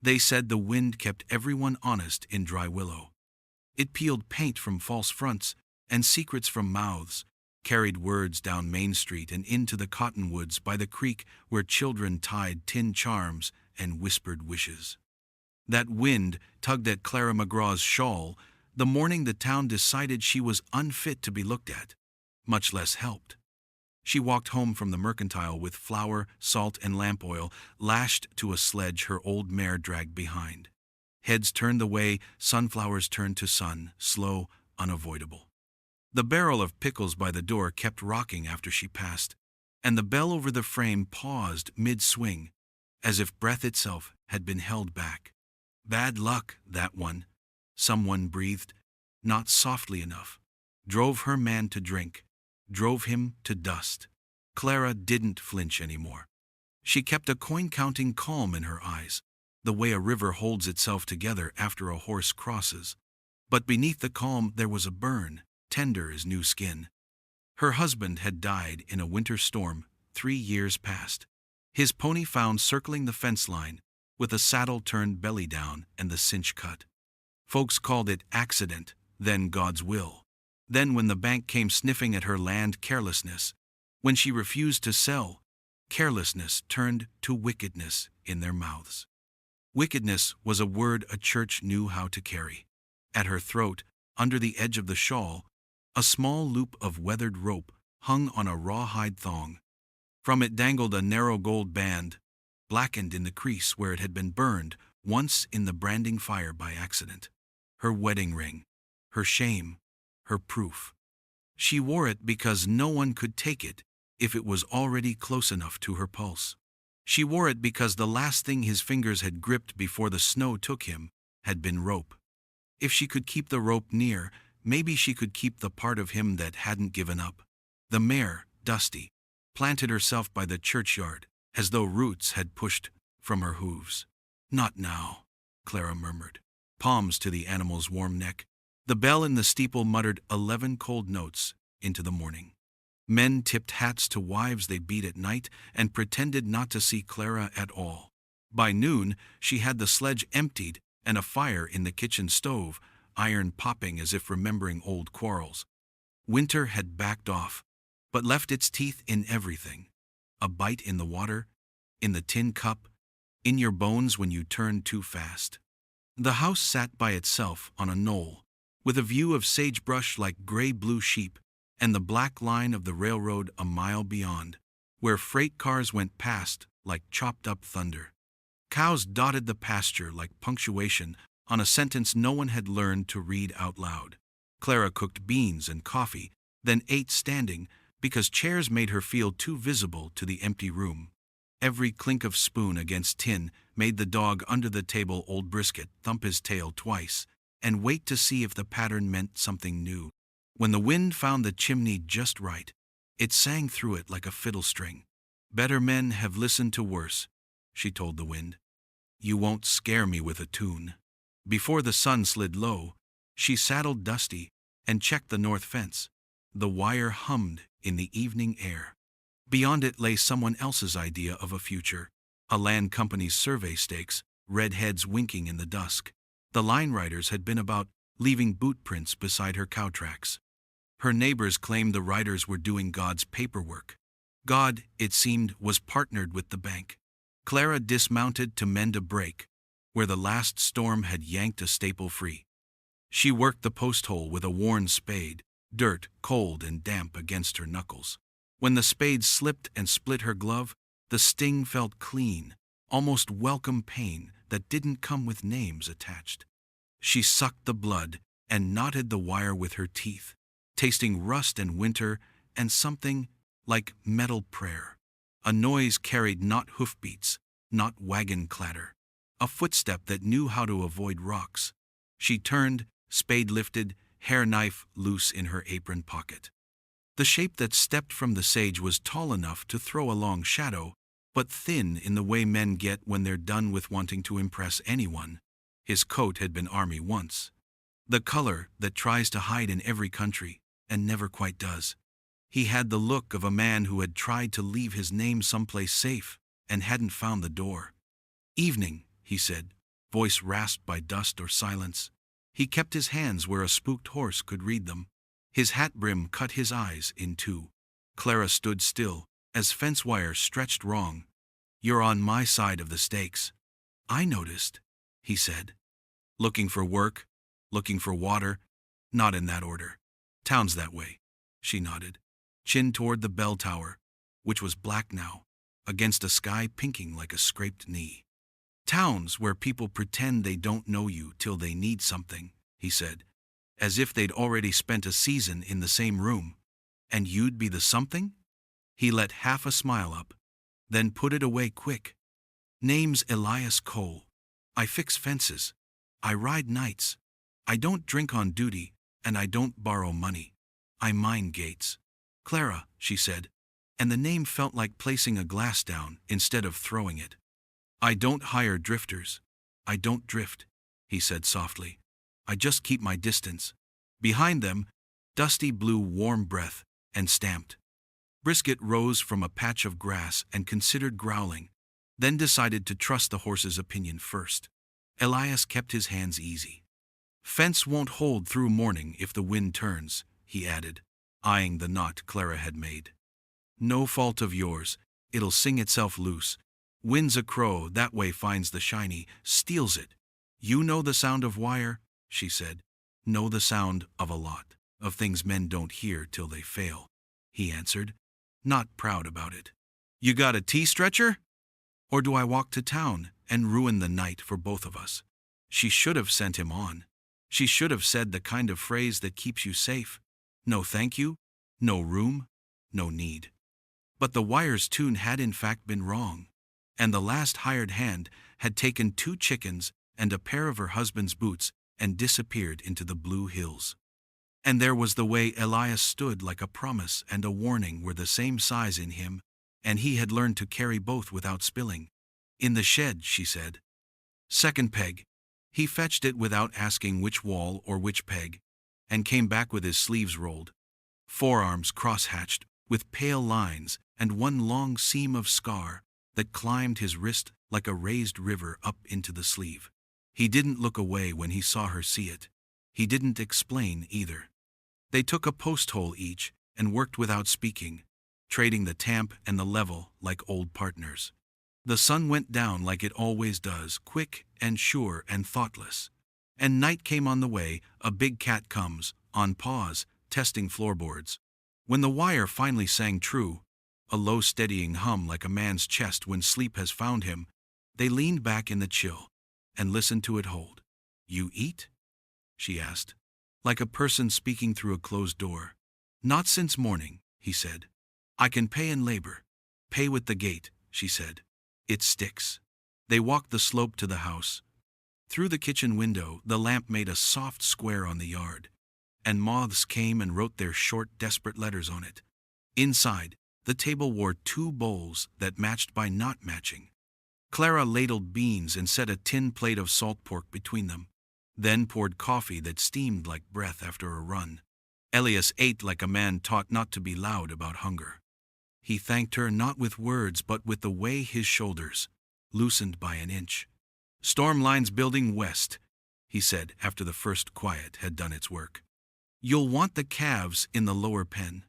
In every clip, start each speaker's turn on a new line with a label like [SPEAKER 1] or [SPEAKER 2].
[SPEAKER 1] They said the wind kept everyone honest in Dry Willow. It peeled paint from false fronts and secrets from mouths, carried words down Main Street and into the cottonwoods by the creek where children tied tin charms and whispered wishes. That wind tugged at Clara McGraw's shawl the morning the town decided she was unfit to be looked at, much less helped. She walked home from the mercantile with flour, salt, and lamp oil lashed to a sledge her old mare dragged behind. Heads turned the way sunflowers turned to sun, slow, unavoidable. The barrel of pickles by the door kept rocking after she passed, and the bell over the frame paused mid-swing, as if breath itself had been held back. Bad luck, that one, someone breathed, not softly enough. Drove her man to drink, drove him to dust. Clara didn't flinch anymore. She kept a coin-counting calm in her eyes, the way a river holds itself together after a horse crosses. But beneath the calm there was a burn, tender as new skin. Her husband had died in a winter storm 3 years past. His pony found circling the fence line, with the saddle turned belly down and the cinch cut. Folks called it accident, then God's will. Then when the bank came sniffing at her land carelessness, when she refused to sell, carelessness turned to wickedness in their mouths. Wickedness was a word a church knew how to carry. At her throat, under the edge of the shawl, a small loop of weathered rope hung on a rawhide thong. From it dangled a narrow gold band, blackened in the crease where it had been burned once in the branding fire by accident. Her wedding ring, her shame, her proof. She wore it because no one could take it if it was already close enough to her pulse. She wore it because the last thing his fingers had gripped before the snow took him had been rope. If she could keep the rope near, maybe she could keep the part of him that hadn't given up. The mare, Dusty, planted herself by the churchyard, as though roots had pushed from her hooves. Not now, Clara murmured, palms to the animal's warm neck. The bell in the steeple muttered 11 cold notes into the morning. Men tipped hats to wives they beat at night and pretended not to see Clara at all. By noon, she had the sledge emptied and a fire in the kitchen stove, iron popping as if remembering old quarrels. Winter had backed off, but left its teeth in everything. A bite in the water, in the tin cup, in your bones when you turned too fast. The house sat by itself on a knoll, with a view of sagebrush like gray-blue sheep, and the black line of the railroad a mile beyond, where freight cars went past like chopped-up thunder. Cows dotted the pasture like punctuation on a sentence no one had learned to read out loud. Clara cooked beans and coffee, then ate standing because chairs made her feel too visible to the empty room. Every clink of spoon against tin made the dog under the table, Old Brisket, thump his tail twice and wait to see if the pattern meant something new. When the wind found the chimney just right, it sang through it like a fiddle string. "Better men have listened to worse," she told the wind. "You won't scare me with a tune." Before the sun slid low, she saddled Dusty and checked the north fence. The wire hummed in the evening air. Beyond it lay someone else's idea of a future, a land company's survey stakes, red heads winking in the dusk. The line riders had been about leaving boot prints beside her cow tracks. Her neighbors claimed the riders were doing God's paperwork. God, it seemed, was partnered with the bank. Clara dismounted to mend a break, where the last storm had yanked a staple free. She worked the post hole with a worn spade, dirt cold and damp against her knuckles. When the spade slipped and split her glove, the sting felt clean, almost welcome pain that didn't come with names attached. She sucked the blood and knotted the wire with her teeth, tasting rust and winter and something like metal prayer. A noise carried not hoofbeats, not wagon clatter, a footstep that knew how to avoid rocks. She turned, spade lifted, hair knife loose in her apron pocket. The shape that stepped from the sage was tall enough to throw a long shadow, but thin in the way men get when they're done with wanting to impress anyone. His coat had been army once. The color that tries to hide in every country, and never quite does. He had the look of a man who had tried to leave his name someplace safe, and hadn't found the door. "Evening," he said, voice rasped by dust or silence. He kept his hands where a spooked horse could read them. His hat brim cut his eyes in two. Clara stood still, as fence wire stretched wrong. "You're on my side of the stakes." "I noticed," he said. "Looking for work? Looking for water?" "Not in that order." "Town's that way." She nodded, chin toward the bell tower, which was black now, against a sky pinking like a scraped knee. "Towns where people pretend they don't know you till they need something," he said, as if they'd already spent a season in the same room. "And you'd be the something?" He let half a smile up, then put it away quick. "Name's Elias Cole. I fix fences. I ride nights. I don't drink on duty, and I don't borrow money. I mine gates." "Clara," she said, and the name felt like placing a glass down instead of throwing it. "I don't hire drifters. I don't drift," he said softly. "I just keep my distance." Behind them, Dusty blew warm breath and stamped. Brisket rose from a patch of grass and considered growling, then decided to trust the horse's opinion first. Elias kept his hands easy. "Fence won't hold through morning if the wind turns," he added, eyeing the knot Clara had made. "No fault of yours, it'll sing itself loose. Wind's a crow, that way finds the shiny, steals it." "You know the sound of wire," she said. "Know the sound of a lot of things men don't hear till they fail," he answered, not proud about it. "You got a T-stretcher? Or do I walk to town and ruin the night for both of us?" She should have sent him on. She should have said the kind of phrase that keeps you safe. No thank you, no room, no need. But the wire's tune had in fact been wrong, and the last hired hand had taken 2 chickens and a pair of her husband's boots and disappeared into the blue hills. And there was the way Elias stood, like a promise and a warning were the same size in him, and he had learned to carry both without spilling. "In the shed," she said. "Second peg." He fetched it without asking which wall or which peg, and came back with his sleeves rolled, forearms cross-hatched, with pale lines and one long seam of scar that climbed his wrist like a raised river up into the sleeve. He didn't look away when he saw her see it. He didn't explain either. They took a post hole each and worked without speaking, trading the tamp and the level like old partners. The sun went down like it always does, quick and sure and thoughtless. And night came on the way. A big cat comes, on paws, testing floorboards. When the wire finally sang true, a low steadying hum like a man's chest when sleep has found him, they leaned back in the chill and listened to it hold. "You eat?" she asked, like a person speaking through a closed door. "Not since morning," he said. "I can pay in labor." "Pay with the gate," she said. "It sticks." They walked the slope to the house. Through the kitchen window, the lamp made a soft square on the yard, and moths came and wrote their short, desperate letters on it. Inside, the table wore 2 bowls that matched by not matching. Clara ladled beans and set a tin plate of salt pork between them, then poured coffee that steamed like breath after a run. Elias ate like a man taught not to be loud about hunger. He thanked her not with words but with the way his shoulders loosened by an inch. "Storm line's building west," he said after the first quiet had done its work. "You'll want the calves in the lower pen.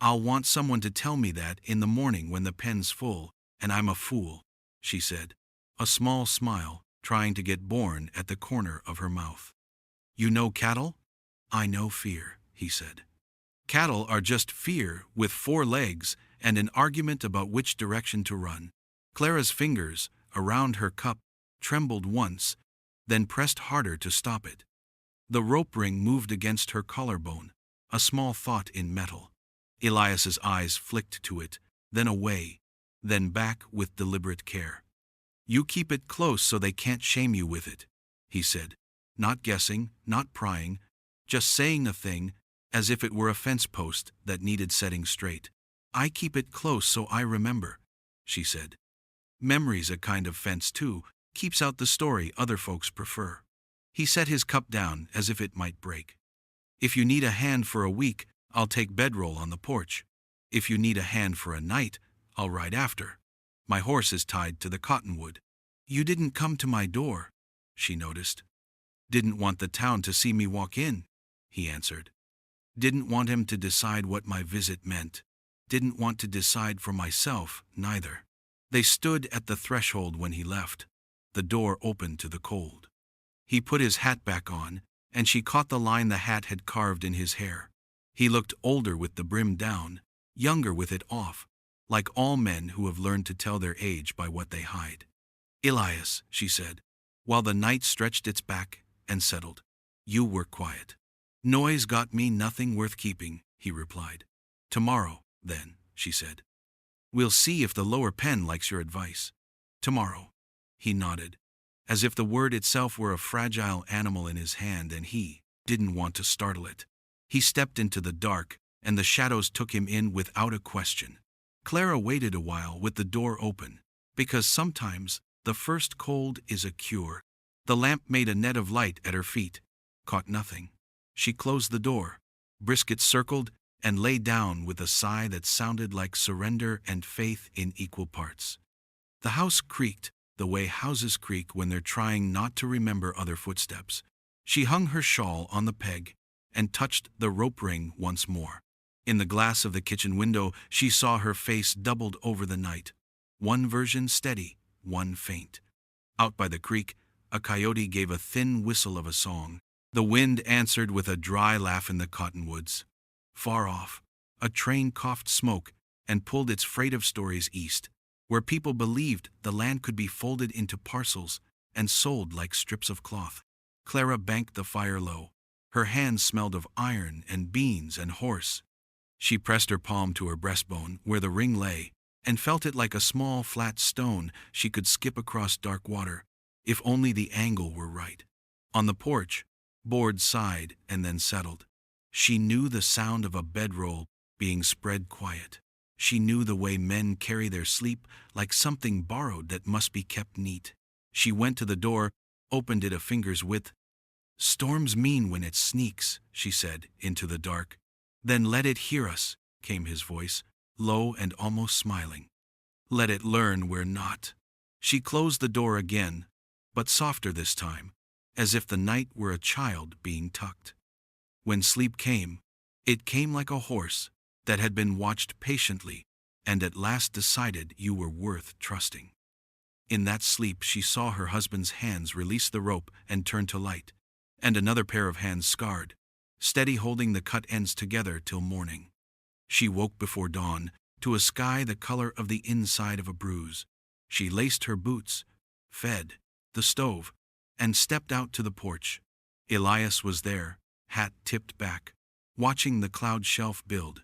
[SPEAKER 1] I'll want someone to tell me that in the morning when the pen's full, and I'm a fool," she said, a small smile trying to get born at the corner of her mouth. "You know cattle?" "I know fear," he said. "Cattle are just fear with 4 legs and an argument about which direction to run." Clara's fingers, around her cup, trembled once, then pressed harder to stop it. The rope ring moved against her collarbone, a small thought in metal. Elias's eyes flicked to it, then away, then back with deliberate care. "You keep it close so they can't shame you with it," he said, not guessing, not prying, just saying a thing as if it were a fence post that needed setting straight. "I keep it close so I remember," she said. "Memory's a kind of fence too, keeps out the story other folks prefer." He set his cup down as if it might break. "If you need a hand for a week, I'll take bedroll on the porch. If you need a hand for a night, I'll ride after. My horse is tied to the cottonwood." "You didn't come to my door." she noticed. Didn't want the town to see me walk in, he answered. Didn't want him to decide what my visit meant. Didn't want to decide for myself, neither. They stood at the threshold when he left. The door opened to the cold. He put his hat back on, and she caught the line the hat had carved in his hair. He looked older with the brim down, younger with it off, like all men who have learned to tell their age by what they hide. Elias, she said, while the night stretched its back and settled. You were quiet. Noise got me nothing worth keeping, he replied. Tomorrow, then, she said. We'll see if the lower pen likes your advice. Tomorrow. He nodded, as if the word itself were a fragile animal in his hand and he didn't want to startle it. He stepped into the dark, and the shadows took him in without a question. Clara waited a while with the door open, because sometimes the first cold is a cure. The lamp made a net of light at her feet, caught nothing. She closed the door. Brisket circled and lay down with a sigh that sounded like surrender and faith in equal parts. The house creaked, the way houses creak when they're trying not to remember other footsteps. She hung her shawl on the peg and touched the rope ring once more. In the glass of the kitchen window, she saw her face doubled over the night. One version steady, one faint. Out by the creek, a coyote gave a thin whistle of a song. The wind answered with a dry laugh in the cottonwoods. Far off, a train coughed smoke and pulled its freight of stories east, where people believed the land could be folded into parcels and sold like strips of cloth. Clara banked the fire low. Her hands smelled of iron and beans and horse. She pressed her palm to her breastbone where the ring lay and felt it like a small flat stone she could skip across dark water, if only the angle were right. On the porch, boards sighed and then settled. She knew the sound of a bedroll being spread quiet. She knew the way men carry their sleep like something borrowed that must be kept neat. She went to the door, opened it a finger's width. Storms mean when it sneaks, she said, into the dark. Then let it hear us, came his voice, low and almost smiling. Let it learn we're not. She closed the door again, but softer this time, as if the night were a child being tucked. When sleep came, it came like a horse that had been watched patiently and at last decided you were worth trusting. In that sleep she saw her husband's hands release the rope and turn to light, and another pair of hands scarred, steady holding the cut ends together till morning. She woke before dawn to a sky the color of the inside of a bruise. She laced her boots, fed the stove, and stepped out to the porch. Elias was there, hat tipped back, watching the cloud shelf build.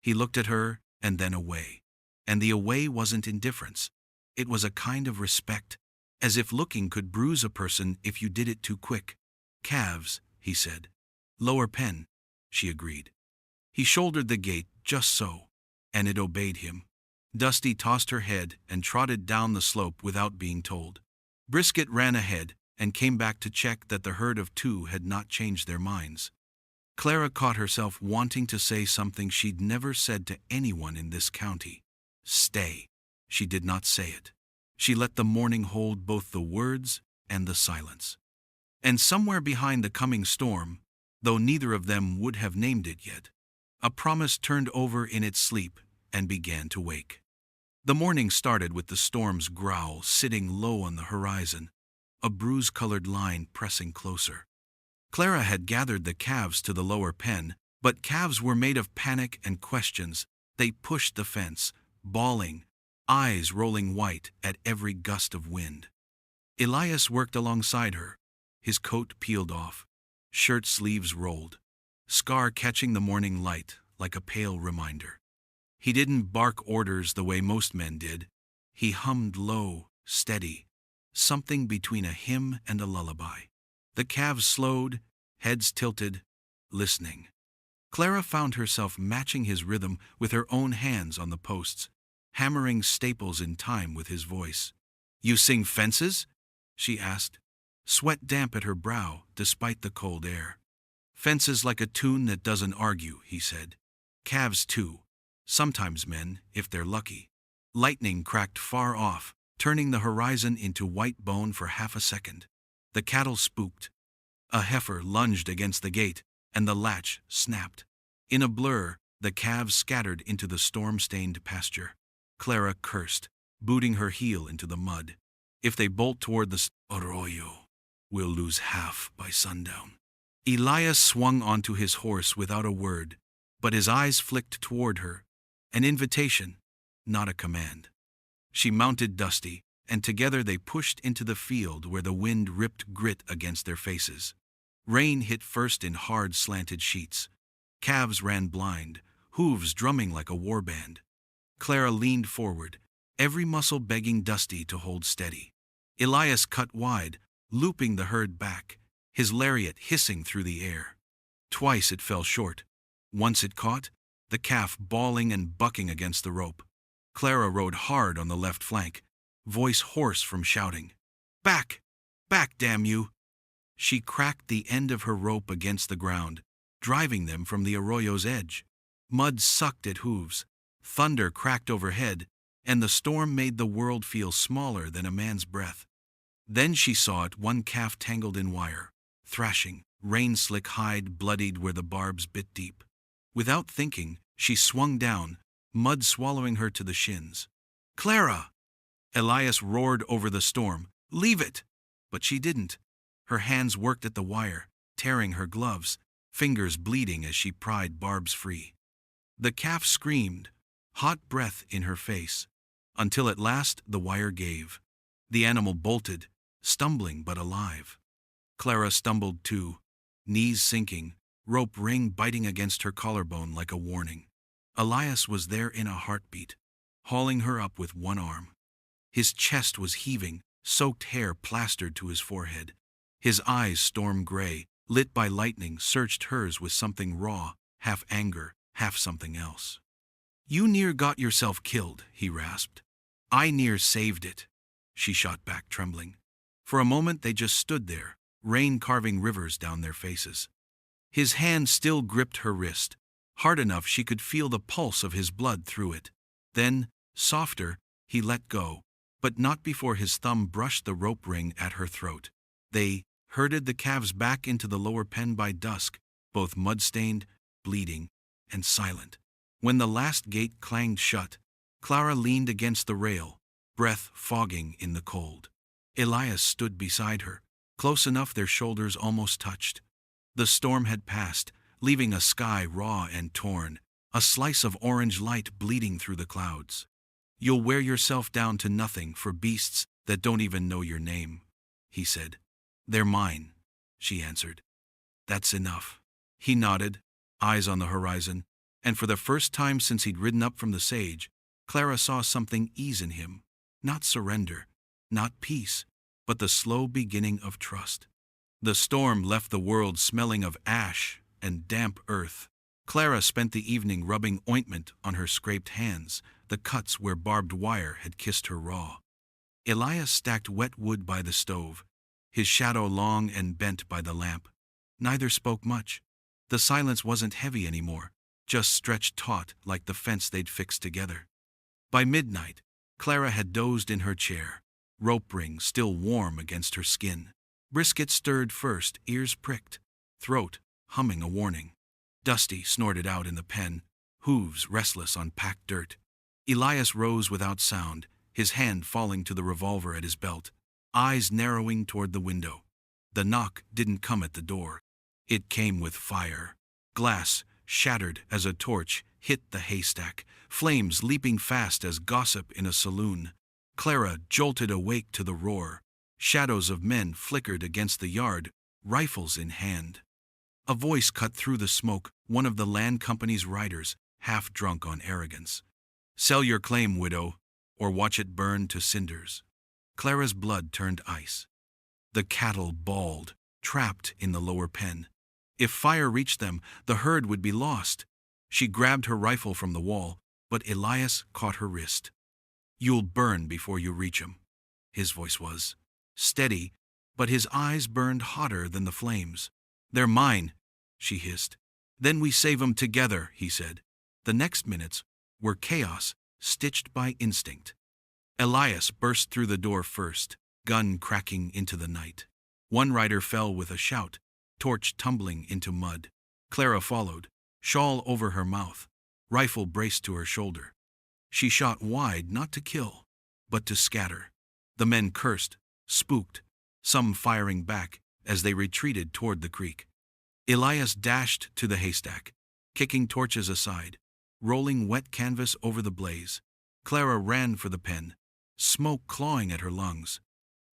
[SPEAKER 1] He looked at her and then away. And the away wasn't indifference. It was a kind of respect, as if looking could bruise a person if you did it too quick. Calves, he said. Lower pen, she agreed. He shouldered the gate just so, and it obeyed him. Dusty tossed her head and trotted down the slope without being told. Brisket ran ahead and came back to check that the herd of two had not changed their minds. Clara caught herself wanting to say something she'd never said to anyone in this county. Stay. She did not say it. She let the morning hold both the words and the silence. And somewhere behind the coming storm, though neither of them would have named it yet, a promise turned over in its sleep and began to wake. The morning started with the storm's growl sitting low on the horizon, a bruise-colored line pressing closer. Clara had gathered the calves to the lower pen, but calves were made of panic and questions. They pushed the fence, bawling, eyes rolling white at every gust of wind. Elias worked alongside her, his coat peeled off, shirt sleeves rolled, scar catching the morning light like a pale reminder. He didn't bark orders the way most men did. He hummed low, steady, something between a hymn and a lullaby. The calves slowed, heads tilted, listening. Clara found herself matching his rhythm with her own hands on the posts, hammering staples in time with his voice. You sing fences? She asked, sweat damp at her brow despite the cold air. Fences like a tune that doesn't argue, he said. Calves too. Sometimes men, if they're lucky. Lightning cracked far off, turning the horizon into white bone for half a second. The cattle spooked. A heifer lunged against the gate, and the latch snapped. In a blur, the calves scattered into the storm-stained pasture. Clara cursed, booting her heel into the mud. If they bolt toward the arroyo, we'll lose half by sundown. Elias swung onto his horse without a word, but his eyes flicked toward her, an invitation, not a command. She mounted Dusty, and together they pushed into the field where the wind ripped grit against their faces. Rain hit first in hard slanted sheets. Calves ran blind, hooves drumming like a war band. Clara leaned forward, every muscle begging Dusty to hold steady. Elias cut wide, looping the herd back, his lariat hissing through the air. Twice it fell short. Once it caught, the calf bawling and bucking against the rope. Clara rode hard on the left flank, voice hoarse from shouting. "Back! Back, damn you!" She cracked the end of her rope against the ground, driving them from the arroyo's edge. Mud sucked at hooves, thunder cracked overhead, and the storm made the world feel smaller than a man's breath. Then she saw it, one calf tangled in wire, thrashing, rain-slick hide bloodied where the barbs bit deep. Without thinking, she swung down, mud swallowing her to the shins. "Clara!" Elias roared over the storm. "Leave it!" But she didn't. Her hands worked at the wire, tearing her gloves, fingers bleeding as she pried barbs free. The calf screamed, hot breath in her face, until at last the wire gave. The animal bolted, stumbling but alive. Clara stumbled too, knees sinking, rope ring biting against her collarbone like a warning. Elias was there in a heartbeat, hauling her up with one arm. His chest was heaving, soaked hair plastered to his forehead. His eyes, storm gray, lit by lightning, searched hers with something raw, half anger, half something else. "You near got yourself killed," he rasped. "I near saved it," she shot back, trembling. For a moment they just stood there, rain carving rivers down their faces. His hand still gripped her wrist, hard enough she could feel the pulse of his blood through it. Then, softer, he let go, but not before his thumb brushed the rope ring at her throat. They herded the calves back into the lower pen by dusk, both mud-stained, bleeding, and silent. When the last gate clanged shut, Clara leaned against the rail, breath fogging in the cold. Elias stood beside her, close enough their shoulders almost touched. The storm had passed, leaving a sky raw and torn, a slice of orange light bleeding through the clouds. "You'll wear yourself down to nothing for beasts that don't even know your name," he said. "They're mine," she answered. "That's enough." He nodded, eyes on the horizon, and for the first time since he'd ridden up from the sage, Clara saw something ease in him. Not surrender, not peace, but the slow beginning of trust. The storm left the world smelling of ash and damp earth. Clara spent the evening rubbing ointment on her scraped hands, the cuts where barbed wire had kissed her raw. Elias stacked wet wood by the stove, his shadow long and bent by the lamp. Neither spoke much. The silence wasn't heavy anymore, just stretched taut like the fence they'd fixed together. By midnight, Clara had dozed in her chair, rope ring still warm against her skin. Brisket stirred first, ears pricked, throat humming a warning. Dusty snorted out in the pen, hooves restless on packed dirt. Elias rose without sound, his hand falling to the revolver at his belt, eyes narrowing toward the window. The knock didn't come at the door. It came with fire. Glass, shattered as a torch, hit the haystack, flames leaping fast as gossip in a saloon. Clara jolted awake to the roar. Shadows of men flickered against the yard, rifles in hand. A voice cut through the smoke, one of the land company's riders, half drunk on arrogance. "Sell your claim, widow, or watch it burn to cinders." Clara's blood turned ice. The cattle bawled, trapped in the lower pen. If fire reached them, the herd would be lost. She grabbed her rifle from the wall, but Elias caught her wrist. "You'll burn before you reach 'em," his voice was. Steady, but his eyes burned hotter than the flames. "They're mine," she hissed. "Then we save 'em together," he said. The next minutes were chaos, stitched by instinct. Elias burst through the door first, gun cracking into the night. One rider fell with a shout, torch tumbling into mud. Clara followed, shawl over her mouth, rifle braced to her shoulder. She shot wide, not to kill, but to scatter. The men cursed, spooked, some firing back as they retreated toward the creek. Elias dashed to the haystack, kicking torches aside, rolling wet canvas over the blaze. Clara ran for the pen, smoke clawing at her lungs.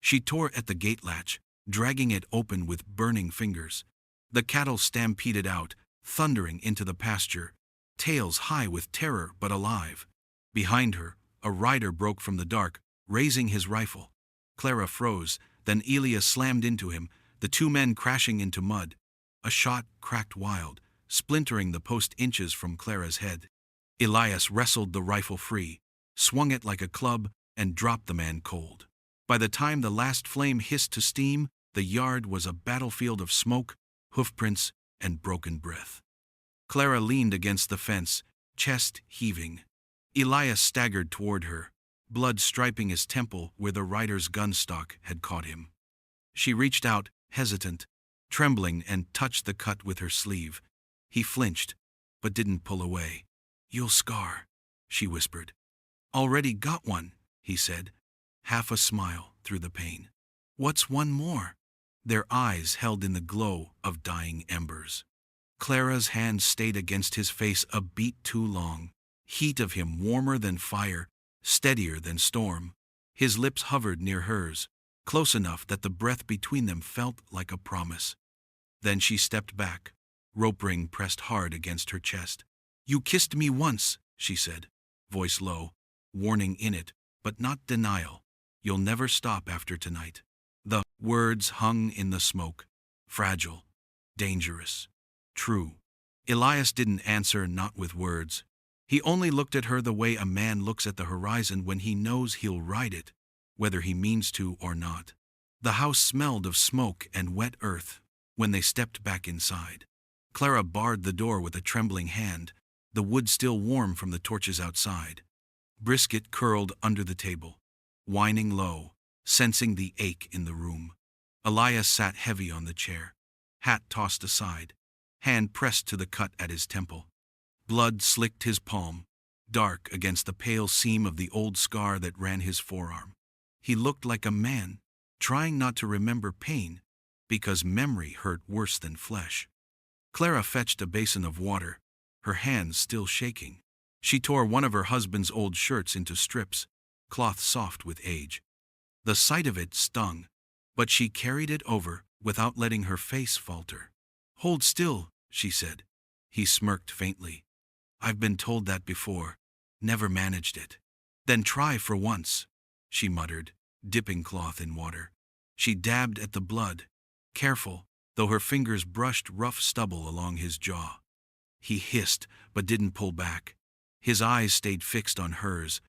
[SPEAKER 1] She tore at the gate latch, dragging it open with burning fingers. The cattle stampeded out, thundering into the pasture, tails high with terror but alive. Behind her, a rider broke from the dark, raising his rifle. Clara froze, then Elias slammed into him, the two men crashing into mud. A shot cracked wild, splintering the post inches from Clara's head. Elias wrestled the rifle free, swung it like a club, and dropped the man cold. By the time the last flame hissed to steam, the yard was a battlefield of smoke, hoofprints, and broken breath. Clara leaned against the fence, chest heaving. Elias staggered toward her, blood striping his temple where the rider's gun stock had caught him. She reached out, hesitant, trembling, and touched the cut with her sleeve. He flinched, but didn't pull away. "You'll scar," she whispered. "Already got one," he said, half a smile through the pain. "What's one more?" Their eyes held in the glow of dying embers. Clara's hand stayed against his face a beat too long, heat of him warmer than fire, steadier than storm. His lips hovered near hers, close enough that the breath between them felt like a promise. Then she stepped back, rope ring pressed hard against her chest. "You kissed me once," she said, voice low, warning in it, but not denial. "You'll never stop after tonight." The words hung in the smoke, fragile, dangerous, true. Elias didn't answer, not with words. He only looked at her the way a man looks at the horizon when he knows he'll ride it, whether he means to or not. The house smelled of smoke and wet earth when they stepped back inside. Clara barred the door with a trembling hand, the wood still warm from the torches outside. Brisket curled under the table, whining low, sensing the ache in the room. Elias sat heavy on the chair, hat tossed aside, hand pressed to the cut at his temple. Blood slicked his palm, dark against the pale seam of the old scar that ran his forearm. He looked like a man, trying not to remember pain, because memory hurt worse than flesh. Clara fetched a basin of water, her hands still shaking. She tore one of her husband's old shirts into strips, cloth soft with age. The sight of it stung, but she carried it over without letting her face falter. "Hold still," she said. He smirked faintly. "I've been told that before. Never managed it." "Then try for once," she muttered, dipping cloth in water. She dabbed at the blood, careful, though her fingers brushed rough stubble along his jaw. He hissed, but didn't pull back. His eyes stayed fixed on hers,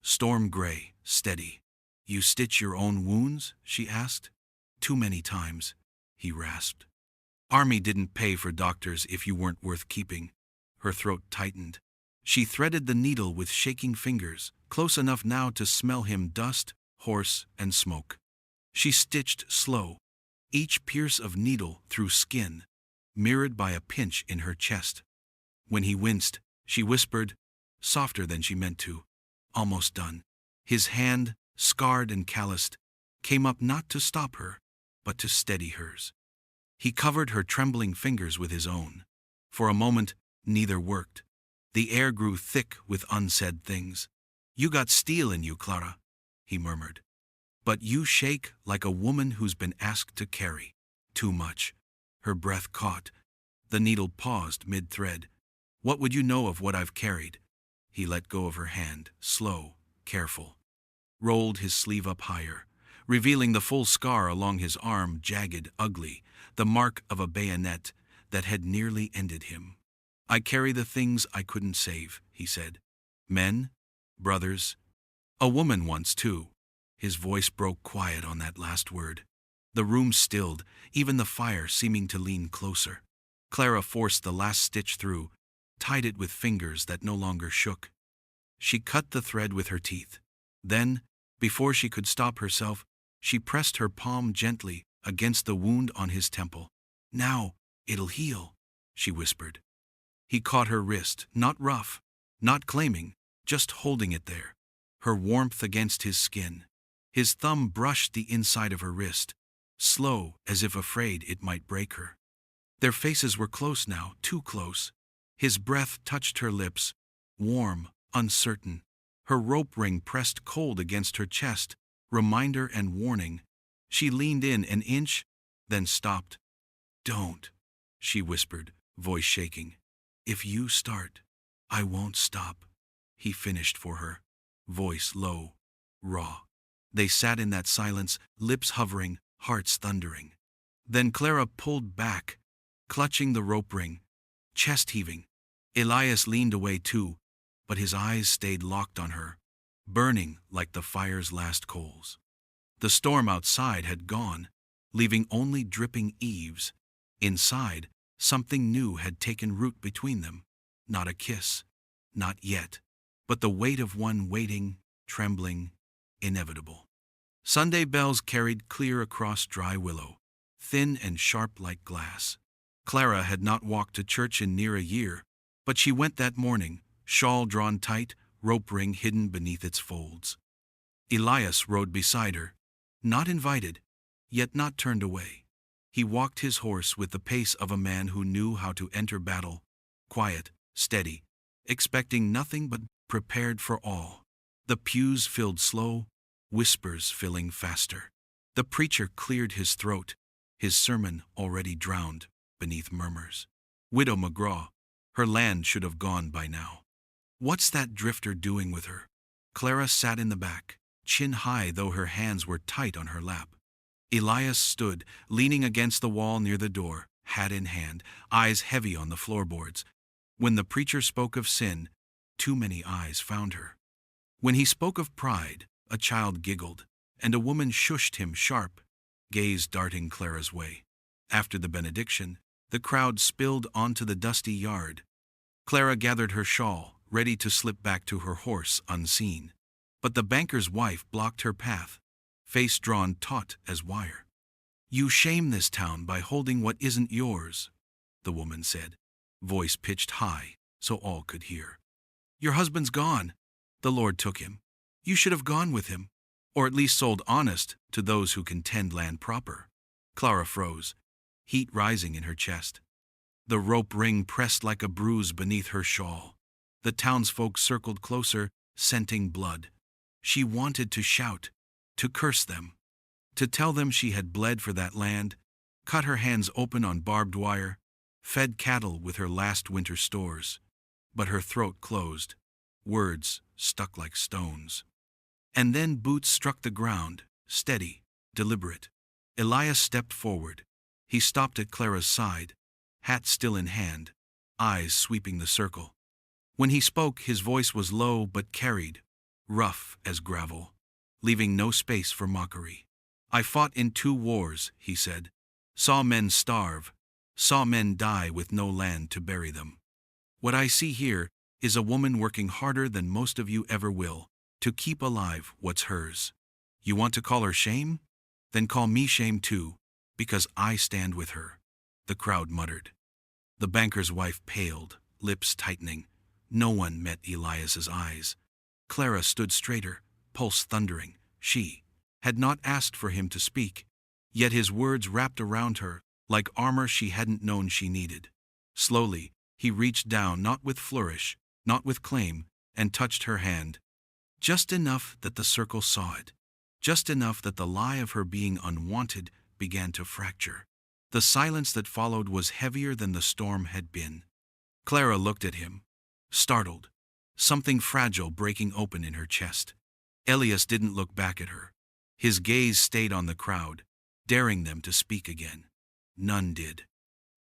[SPEAKER 1] storm gray, steady. "You stitch your own wounds?" she asked. "Too many times," he rasped. "Army didn't pay for doctors if you weren't worth keeping." Her throat tightened. She threaded the needle with shaking fingers, close enough now to smell him dust, horse, and smoke. She stitched slow, each pierce of needle through skin, mirrored by a pinch in her chest. When he winced, she whispered, softer than she meant to, "Almost done." His hand, scarred and calloused, came up not to stop her, but to steady hers. He covered her trembling fingers with his own. For a moment, neither worked. The air grew thick with unsaid things. "You got steel in you, Clara," he murmured. "But you shake like a woman who's been asked to carry. Too much." Her breath caught. The needle paused mid-thread. "What would you know of what I've carried?" He let go of her hand, slow, careful. Rolled his sleeve up higher, revealing the full scar along his arm, jagged, ugly, the mark of a bayonet that had nearly ended him. "I carry the things I couldn't save," he said. "Men, brothers, a woman once too." His voice broke quiet on that last word. The room stilled, even the fire seeming to lean closer. Clara forced the last stitch through, tied it with fingers that no longer shook. She cut the thread with her teeth. Then, before she could stop herself, she pressed her palm gently against the wound on his temple. "Now, it'll heal," she whispered. He caught her wrist, not rough, not claiming, just holding it there, her warmth against his skin. His thumb brushed the inside of her wrist, slow, as if afraid it might break her. Their faces were close now, too close. His breath touched her lips, warm, uncertain. Her rope ring pressed cold against her chest, reminder and warning. She leaned in an inch, then stopped. "Don't," she whispered, voice shaking. "If you start, I won't stop," he finished for her, voice low, raw. They sat in that silence, lips hovering, hearts thundering. Then Clara pulled back, clutching the rope ring, chest heaving. Elias leaned away too, but his eyes stayed locked on her, burning like the fire's last coals. The storm outside had gone, leaving only dripping eaves. Inside, something new had taken root between them. Not a kiss, not yet, but the weight of one waiting, trembling, inevitable. Sunday bells carried clear across Dry Willow, thin and sharp like glass. Clara had not walked to church in near a year, but she went that morning, shawl drawn tight, rope ring hidden beneath its folds. Elias rode beside her, not invited, yet not turned away. He walked his horse with the pace of a man who knew how to enter battle, quiet, steady, expecting nothing but prepared for all. The pews filled slow, whispers filling faster. The preacher cleared his throat, his sermon already drowned beneath murmurs. Widow McGraw, her land should have gone by now. What's that drifter doing with her? Clara sat in the back, chin high though her hands were tight on her lap. Elias stood, leaning against the wall near the door, hat in hand, eyes heavy on the floorboards. When the preacher spoke of sin, too many eyes found her. When he spoke of pride, a child giggled, and a woman shushed him sharp, gaze darting Clara's way. After the benediction, the crowd spilled onto the dusty yard. Clara gathered her shawl, ready to slip back to her horse unseen. But the banker's wife blocked her path, face drawn taut as wire. "You shame this town by holding what isn't yours," the woman said, voice pitched high so all could hear. "Your husband's gone. The Lord took him. You should have gone with him, or at least sold honest to those who can tend land proper." Clara froze, heat rising in her chest. The rope ring pressed like a bruise beneath her shawl. The townsfolk circled closer, scenting blood. She wanted to shout, to curse them, to tell them she had bled for that land, cut her hands open on barbed wire, fed cattle with her last winter stores. But her throat closed, words stuck like stones. And then boots struck the ground, steady, deliberate. Elias stepped forward. He stopped at Clara's side, hat still in hand, eyes sweeping the circle. When he spoke, his voice was low but carried, rough as gravel, leaving no space for mockery. "I fought in 2 wars, he said. Saw men starve, saw men die with no land to bury them. What I see here is a woman working harder than most of you ever will, to keep alive what's hers. You want to call her shame? Then call me shame too, because I stand with her." The crowd muttered. The banker's wife paled, lips tightening. No one met Elias's eyes. Clara stood straighter, pulse thundering. She had not asked for him to speak, yet his words wrapped around her like armor she hadn't known she needed. Slowly, he reached down, not with flourish, not with claim, and touched her hand. Just enough that the circle saw it. Just enough that the lie of her being unwanted began to fracture. The silence that followed was heavier than the storm had been. Clara looked at him, startled, something fragile breaking open in her chest. Elias didn't look back at her. His gaze stayed on the crowd, daring them to speak again. None did.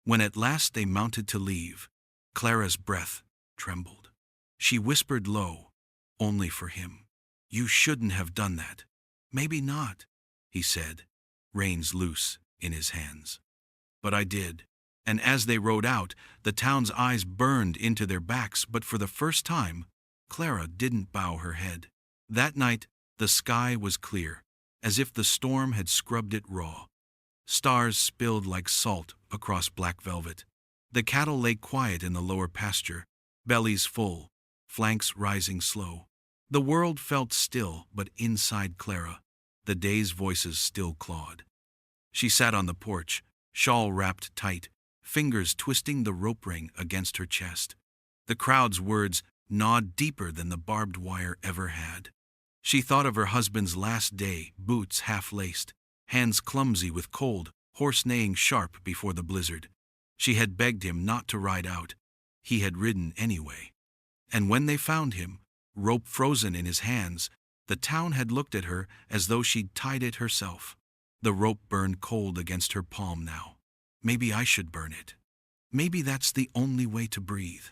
[SPEAKER 1] When at last they mounted to leave, Clara's breath trembled. She whispered low, only for him, "You shouldn't have done that." "Maybe not," he said, reins loose in his hands. "But I did." And as they rode out, the town's eyes burned into their backs, but for the first time, Clara didn't bow her head. That night, the sky was clear, as if the storm had scrubbed it raw. Stars spilled like salt across black velvet. The cattle lay quiet in the lower pasture, bellies full, flanks rising slow. The world felt still, but inside Clara, the day's voices still clawed. She sat on the porch, shawl wrapped tight, fingers twisting the rope ring against her chest. The crowd's words gnawed deeper than the barbed wire ever had. She thought of her husband's last day, boots half-laced, hands clumsy with cold, horse neighing sharp before the blizzard. She had begged him not to ride out. He had ridden anyway. And when they found him, rope frozen in his hands, the town had looked at her as though she'd tied it herself. The rope burned cold against her palm now. Maybe I should burn it. Maybe that's the only way to breathe.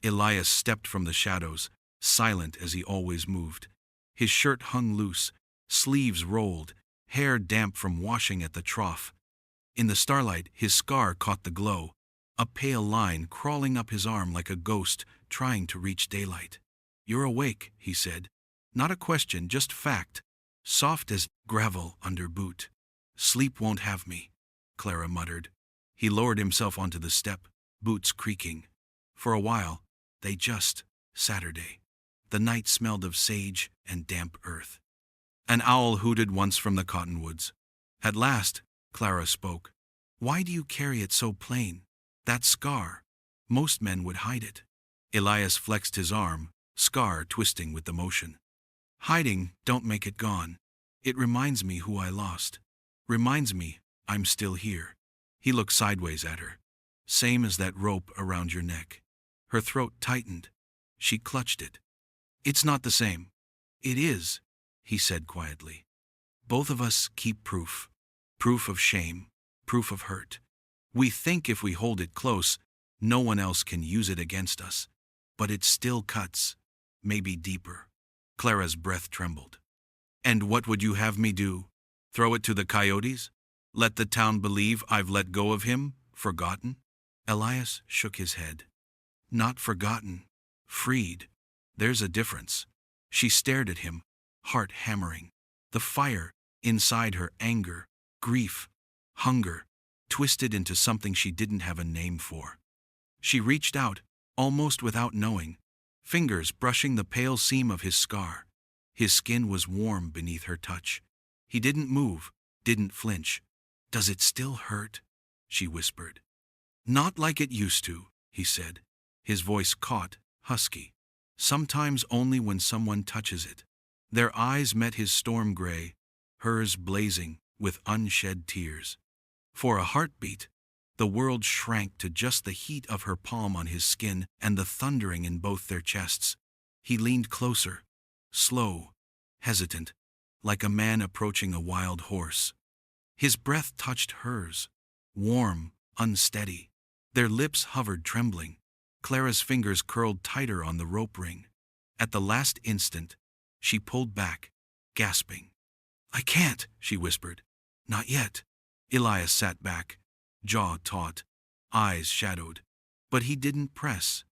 [SPEAKER 1] Elias stepped from the shadows, silent as he always moved. His shirt hung loose, sleeves rolled, hair damp from washing at the trough. In the starlight, his scar caught the glow, a pale line crawling up his arm like a ghost trying to reach daylight. "You're awake," he said. "Not a question, just fact. Soft as gravel under boot." "Sleep won't have me," Clara muttered. He lowered himself onto the step, boots creaking. For a while, they just Saturday. The night smelled of sage and damp earth. An owl hooted once from the cottonwoods. At last, Clara spoke. "Why do you carry it so plain? That scar. Most men would hide it." Elias flexed his arm, scar twisting with the motion. "Hiding don't make it gone. It reminds me who I lost. Reminds me I'm still here." He looked sideways at her. "Same as that rope around your neck." Her throat tightened. She clutched it. "It's not the same." "It is," he said quietly. "Both of us keep proof. Proof of shame, proof of hurt. We think if we hold it close, no one else can use it against us. But it still cuts, maybe deeper." Clara's breath trembled. "And what would you have me do? Throw it to the coyotes? Let the town believe I've let go of him? Forgotten?" Elias shook his head. "Not forgotten. Freed. There's a difference." She stared at him, heart hammering. The fire inside her, anger, grief, hunger, twisted into something she didn't have a name for. She reached out, almost without knowing, fingers brushing the pale seam of his scar. His skin was warm beneath her touch. He didn't move, didn't flinch. "Does it still hurt?" she whispered. "Not like it used to," he said, his voice caught, husky. "Sometimes only when someone touches it." Their eyes met his storm gray, hers blazing with unshed tears. For a heartbeat, the world shrank to just the heat of her palm on his skin and the thundering in both their chests. He leaned closer, slow, hesitant, like a man approaching a wild horse. His breath touched hers, warm, unsteady. Their lips hovered trembling. Clara's fingers curled tighter on the rope ring. At the last instant, she pulled back, gasping. "I can't," she whispered. "Not yet." Elias sat back, jaw taut, eyes shadowed. But he didn't press,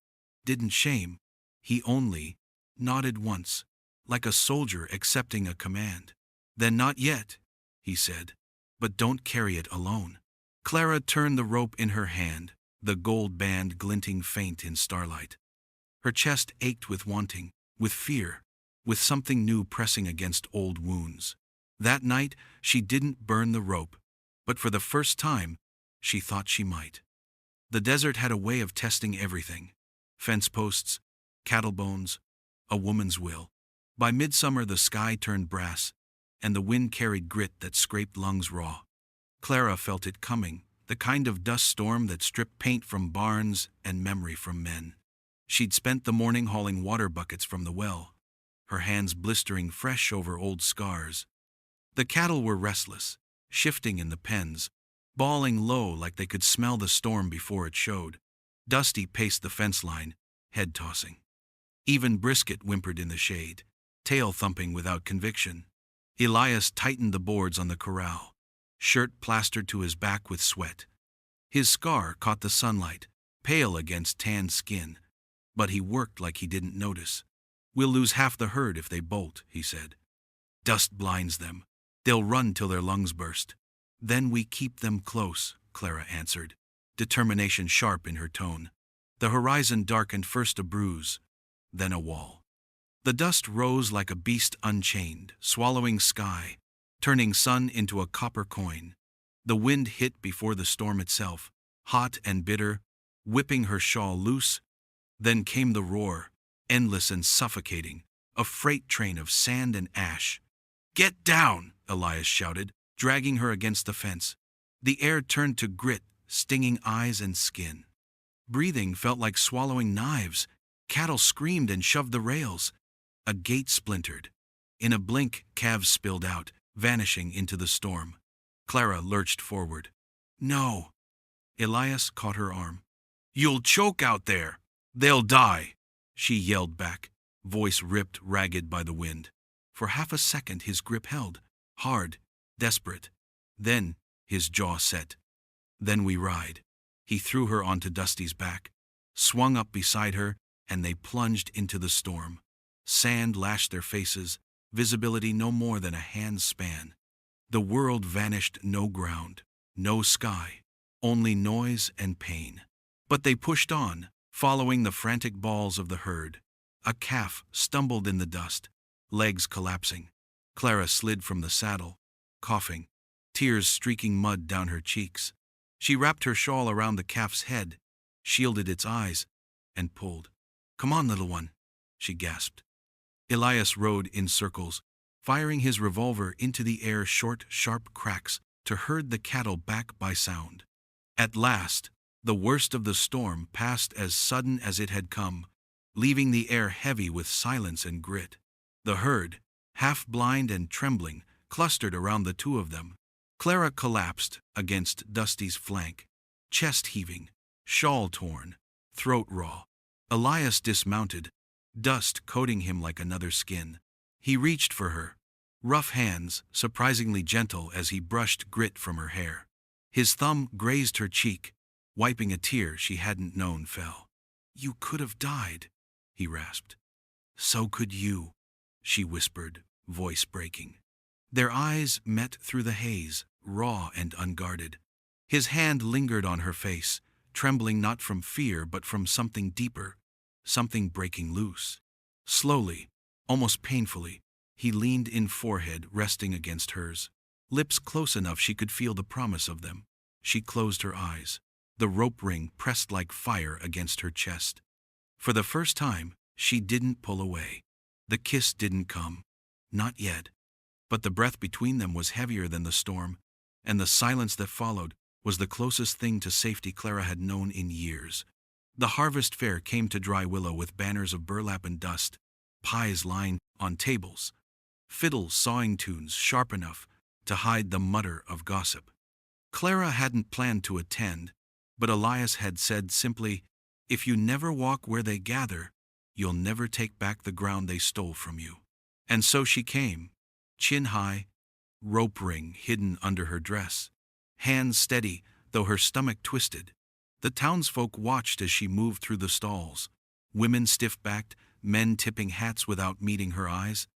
[SPEAKER 1] didn't shame. He only nodded once, like a soldier accepting a command. "Then not yet," he said. "But don't carry it alone." Clara turned the rope in her hand, the gold band glinting faint in starlight. Her chest ached with wanting, with fear, with something new pressing against old wounds. That night, she didn't burn the rope, but for the first time, she thought she might. The desert had a way of testing everything. Fence posts, cattle bones, a woman's will. By midsummer the sky turned brass, and the wind carried grit that scraped lungs raw. Clara felt it coming, the kind of dust storm that stripped paint from barns and memory from men. She'd spent the morning hauling water buckets from the well, her hands blistering fresh over old scars. The cattle were restless, shifting in the pens, bawling low like they could smell the storm before it showed. Dusty paced the fence line, head tossing. Even Brisket whimpered in the shade, tail thumping without conviction. Elias tightened the boards on the corral, shirt plastered to his back with sweat. His scar caught the sunlight, pale against tanned skin, but he worked like he didn't notice. "We'll lose half the herd if they bolt," he said. "Dust blinds them. They'll run till their lungs burst. Then we keep them close, Clara answered, determination sharp in her tone. The horizon darkened, first a bruise, then a wall. The dust rose like a beast unchained, swallowing sky, turning sun into a copper coin. The wind hit before the storm itself, hot and bitter, whipping her shawl loose. Then came the roar, endless and suffocating, a freight train of sand and ash. "Get down!" Elias shouted, dragging her against the fence. The air turned to grit, stinging eyes and skin. Breathing felt like swallowing knives. Cattle screamed and shoved the rails. A gate splintered. In a blink, calves spilled out, vanishing into the storm. Clara lurched forward. "No!" Elias caught her arm. "You'll choke out there! They'll die!" she yelled back, voice ripped ragged by the wind. For half a second his grip held, hard, desperate. Then his jaw set. "Then we ride." He threw her onto Dusty's back, swung up beside her, and they plunged into the storm. Sand lashed their faces, visibility no more than a hand's span. The world vanished, no ground, no sky, only noise and pain. But they pushed on, following the frantic bawls of the herd. A calf stumbled in the dust, legs collapsing. Clara slid from the saddle, coughing, tears streaking mud down her cheeks. She wrapped her shawl around the calf's head, shielded its eyes, and pulled. "Come on, little one," she gasped. Elias rode in circles, firing his revolver into the air, short, sharp cracks to herd the cattle back by sound. At last, the worst of the storm passed as sudden as it had come, leaving the air heavy with silence and grit. The herd, half blind and trembling, clustered around the two of them. Clara collapsed against Dusty's flank, chest heaving, shawl torn, throat raw. Elias dismounted, dust coating him like another skin. He reached for her, rough hands surprisingly gentle as he brushed grit from her hair. His thumb grazed her cheek, wiping a tear she hadn't known fell. "You could have died," he rasped. "So could you," she whispered, voice breaking. Their eyes met through the haze, raw and unguarded. His hand lingered on her face, trembling not from fear but from something deeper, something breaking loose. Slowly, almost painfully, he leaned in, forehead resting against hers. Lips close enough she could feel the promise of them. She closed her eyes. The rope ring pressed like fire against her chest. For the first time, she didn't pull away. The kiss didn't come. Not yet. But the breath between them was heavier than the storm, and the silence that followed was the closest thing to safety Clara had known in years. The harvest fair came to Dry Willow with banners of burlap and dust, pies lined on tables, fiddles sawing tunes sharp enough to hide the mutter of gossip. Clara hadn't planned to attend, but Elias had said simply, "If you never walk where they gather, you'll never take back the ground they stole from you." And so she came, chin high, rope ring hidden under her dress, hands steady though her stomach twisted. The townsfolk watched as she moved through the stalls, women stiff-backed, men tipping hats without meeting her eyes.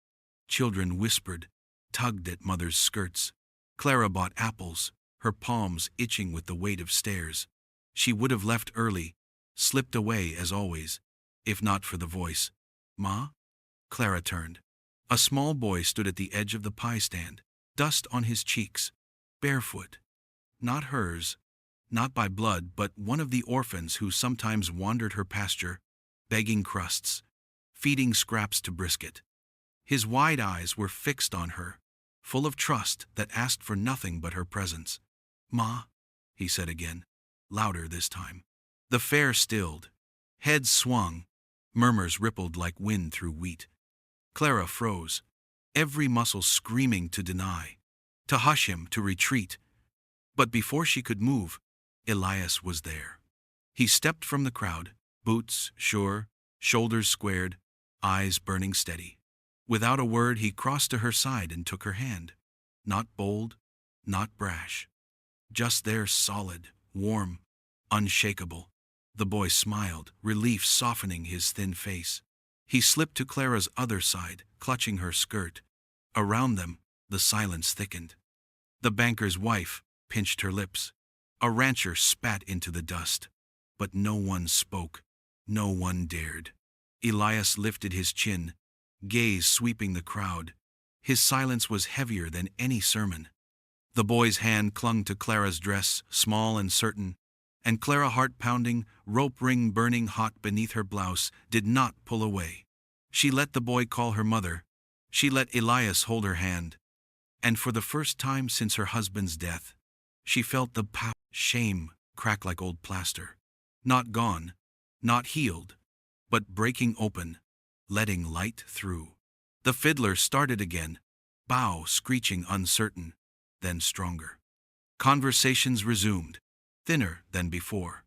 [SPEAKER 1] Children whispered, tugged at mother's skirts. Clara bought apples, her palms itching with the weight of stares. She would have left early, slipped away as always, if not for the voice. "Ma?" Clara turned. A small boy stood at the edge of the pie stand, dust on his cheeks, barefoot. Not hers, not by blood, but one of the orphans who sometimes wandered her pasture, begging crusts, feeding scraps to Brisket. His wide eyes were fixed on her, full of trust that asked for nothing but her presence. "Ma," he said again, louder this time. The fair stilled. Heads swung. Murmurs rippled like wind through wheat. Clara froze, every muscle screaming to deny, to hush him, to retreat. But before she could move, Elias was there. He stepped from the crowd, boots sure, shoulders squared, eyes burning steady. Without a word, he crossed to her side and took her hand. Not bold, not brash. Just there, solid, warm, unshakable. The boy smiled, relief softening his thin face. He slipped to Clara's other side, clutching her skirt. Around them, the silence thickened. The banker's wife, pinched her lips. A rancher spat into the dust. But no one spoke. No one dared. Elias lifted his chin, gaze sweeping the crowd. His silence was heavier than any sermon. The boy's hand clung to Clara's dress, small and certain, and Clara, heart pounding, rope ring burning hot beneath her blouse, did not pull away. She let the boy call her mother. She let Elias hold her hand. And for the first time since her husband's death, she felt the shame crack like old plaster. Not gone, not healed, but breaking open, letting light through. The fiddler started again, bow screeching uncertain, then stronger. Conversations resumed, thinner than before.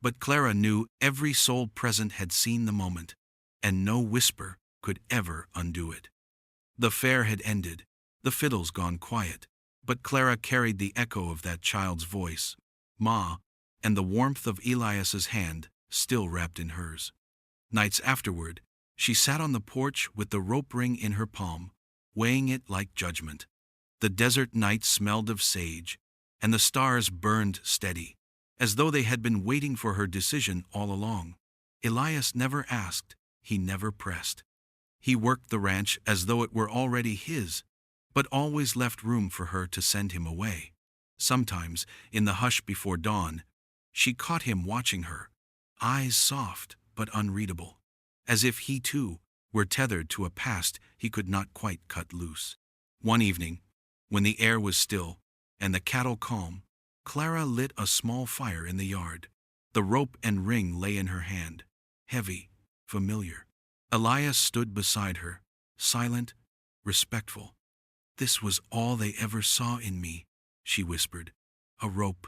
[SPEAKER 1] But Clara knew every soul present had seen the moment, and no whisper could ever undo it. The fair had ended, the fiddles gone quiet, but Clara carried the echo of that child's voice, Ma, and the warmth of Elias's hand still wrapped in hers. Nights afterward, she sat on the porch with the rope ring in her palm, weighing it like judgment. The desert night smelled of sage, and the stars burned steady, as though they had been waiting for her decision all along. Elias never asked, he never pressed. He worked the ranch as though it were already his, but always left room for her to send him away. Sometimes, in the hush before dawn, she caught him watching her, eyes soft but unreadable, as if he too were tethered to a past he could not quite cut loose. One evening, when the air was still and the cattle calm, Clara lit a small fire in the yard. The rope and ring lay in her hand, heavy, familiar. Elias stood beside her, silent, respectful. "This was all they ever saw in me," she whispered. "A rope,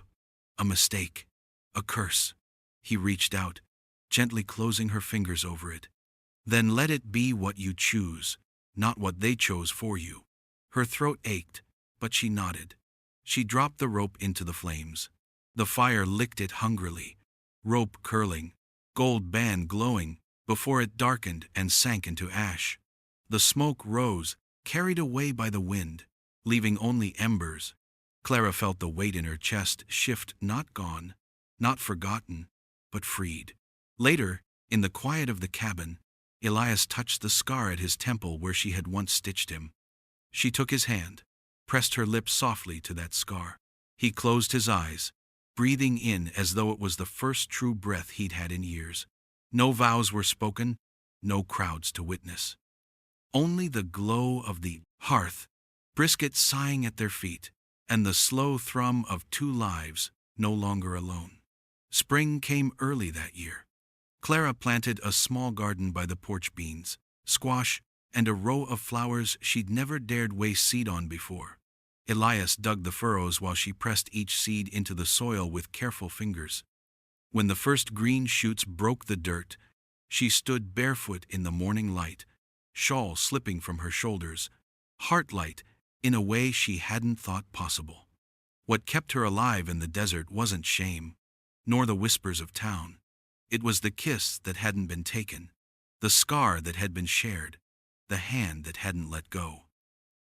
[SPEAKER 1] a mistake, a curse." He reached out, gently closing her fingers over it. "Then let it be what you choose, not what they chose for you." Her throat ached, but she nodded. She dropped the rope into the flames. The fire licked it hungrily, rope curling, gold band glowing, before it darkened and sank into ash. The smoke rose, carried away by the wind, leaving only embers. Clara felt the weight in her chest shift, not gone, not forgotten, but freed. Later, in the quiet of the cabin, Elias touched the scar at his temple where she had once stitched him. She took his hand, pressed her lips softly to that scar. He closed his eyes, breathing in as though it was the first true breath he'd had in years. No vows were spoken, no crowds to witness. Only the glow of the hearth, brisket sighing at their feet, and the slow thrum of two lives no longer alone. Spring came early that year. Clara planted a small garden by the porch beans, squash, and a row of flowers she'd never dared waste seed on before. Elias dug the furrows while she pressed each seed into the soil with careful fingers. When the first green shoots broke the dirt, she stood barefoot in the morning light, shawl slipping from her shoulders, heart light in a way she hadn't thought possible. What kept her alive in the desert wasn't shame, nor the whispers of town. It was the kiss that hadn't been taken, the scar that had been shared, the hand that hadn't let go.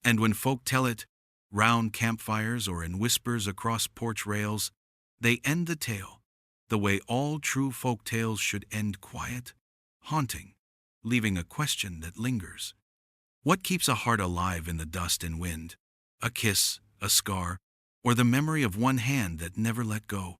[SPEAKER 1] And when folk tell it, round campfires or in whispers across porch rails, they end the tale the way all true folk tales should end, quiet, haunting, leaving a question that lingers. What keeps a heart alive in the dust and wind? A kiss, a scar, or the memory of one hand that never let go?